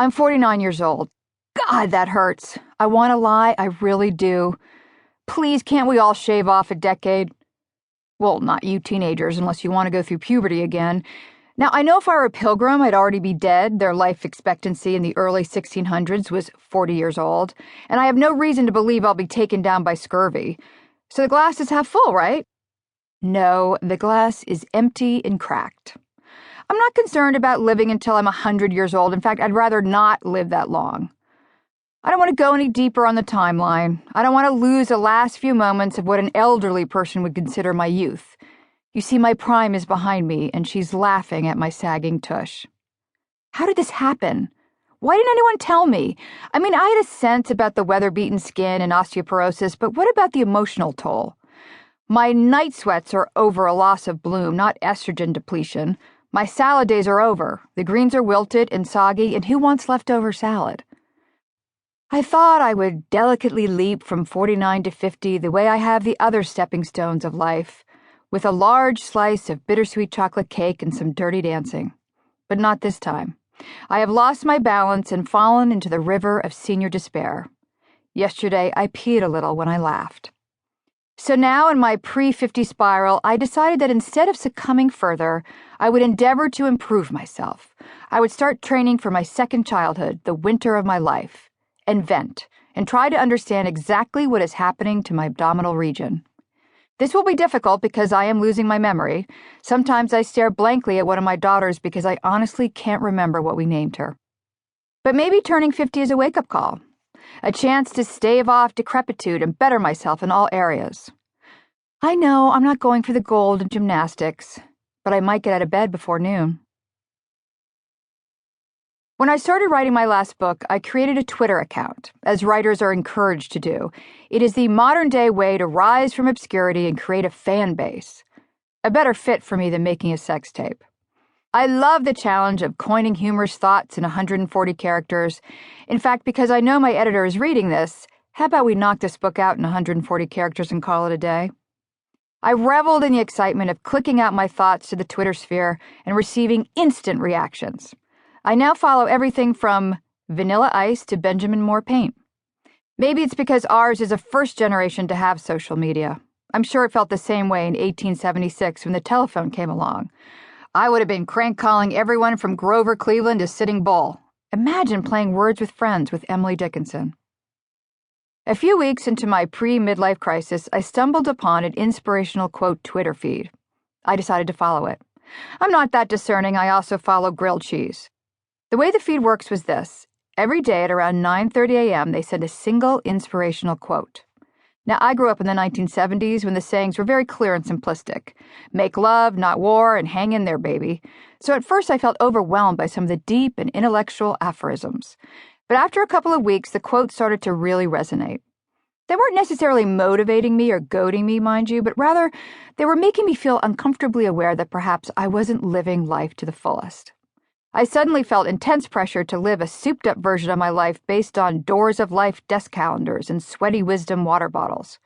I'm 49 years old. God, that hurts. I want to lie, I really do. Please, can't we all shave off a decade? Well, not you teenagers, unless you want to go through puberty again. Now, I know if I were a pilgrim, I'd already be dead. Their life expectancy in the early 1600s was 40 years old, and I have no reason to believe I'll be taken down by scurvy. So the glass is half full, right? No, the glass is empty and cracked. I'm not concerned about living until I'm 100 years old. In fact, I'd rather not live that long. I don't want to go any deeper on the timeline. I don't want to lose the last few moments of what an elderly person would consider my youth. You see, my prime is behind me, and she's laughing at my sagging tush. How did this happen? Why didn't anyone tell me? I mean, I had a sense about the weather-beaten skin and osteoporosis, but what about the emotional toll? My night sweats are over a loss of bloom, not estrogen depletion. My salad days are over. The greens are wilted and soggy, and who wants leftover salad? I thought I would delicately leap from 49 to 50 the way I have the other stepping stones of life, with a large slice of bittersweet chocolate cake and some dirty dancing. But not this time. I have lost my balance and fallen into the river of senior despair. Yesterday, I peed a little when I laughed. So now, in my pre-50 spiral, I decided that instead of succumbing further, I would endeavor to improve myself. I would start training for my second childhood, the winter of my life, and vent, and try to understand exactly what is happening to my abdominal region. This will be difficult because I am losing my memory. Sometimes I stare blankly at one of my daughters because I honestly can't remember what we named her. But maybe turning 50 is a wake-up call, a chance to stave off decrepitude and better myself in all areas. I know I'm not going for the gold in gymnastics, but I might get out of bed before noon. When I started writing my last book, I created a Twitter account, as writers are encouraged to do. It is the modern-day way to rise from obscurity and create a fan base. A better fit for me than making a sex tape. I love the challenge of coining humorous thoughts in 140 characters. In fact, because I know my editor is reading this, how about we knock this book out in 140 characters and call it a day? I reveled in the excitement of clicking out my thoughts to the Twitter sphere and receiving instant reactions. I now follow everything from Vanilla Ice to Benjamin Moore Paint. Maybe it's because ours is a first generation to have social media. I'm sure it felt the same way in 1876 when the telephone came along. I would have been crank-calling everyone from Grover Cleveland to Sitting Bull. Imagine playing Words with Friends with Emily Dickinson. A few weeks into my pre-midlife crisis, I stumbled upon an inspirational quote Twitter feed. I decided to follow it. I'm not that discerning. I also follow grilled cheese. The way the feed works was this. Every day at around 9:30 a.m., they send a single inspirational quote. Now, I grew up in the 1970s when the sayings were very clear and simplistic. Make love, not war, and hang in there, baby. So at first I felt overwhelmed by some of the deep and intellectual aphorisms. But after a couple of weeks, the quotes started to really resonate. They weren't necessarily motivating me or goading me, mind you, but rather they were making me feel uncomfortably aware that perhaps I wasn't living life to the fullest. I suddenly felt intense pressure to live a souped-up version of my life based on Doors of Life desk calendars and sweaty wisdom water bottles.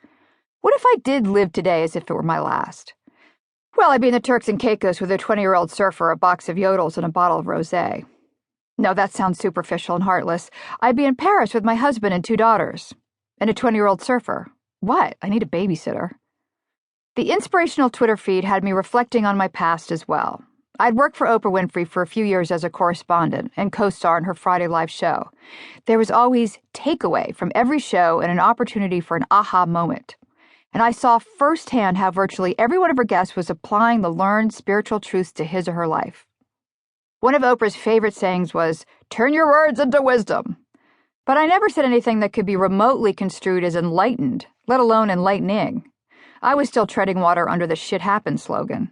What if I did live today as if it were my last? Well, I'd be in the Turks and Caicos with a 20-year-old surfer, a box of yodels, and a bottle of rosé. No, that sounds superficial and heartless. I'd be in Paris with my husband and 2 daughters. And a 20-year-old surfer. What? I need a babysitter. The inspirational Twitter feed had me reflecting on my past as well. I'd worked for Oprah Winfrey for a few years as a correspondent and co-star in her Friday Live show. There was always takeaway from every show and an opportunity for an aha moment. And I saw firsthand how virtually every one of her guests was applying the learned spiritual truths to his or her life. One of Oprah's favorite sayings was, "Turn your words into wisdom." But I never said anything that could be remotely construed as enlightened, let alone enlightening. I was still treading water under the "shit happens" slogan.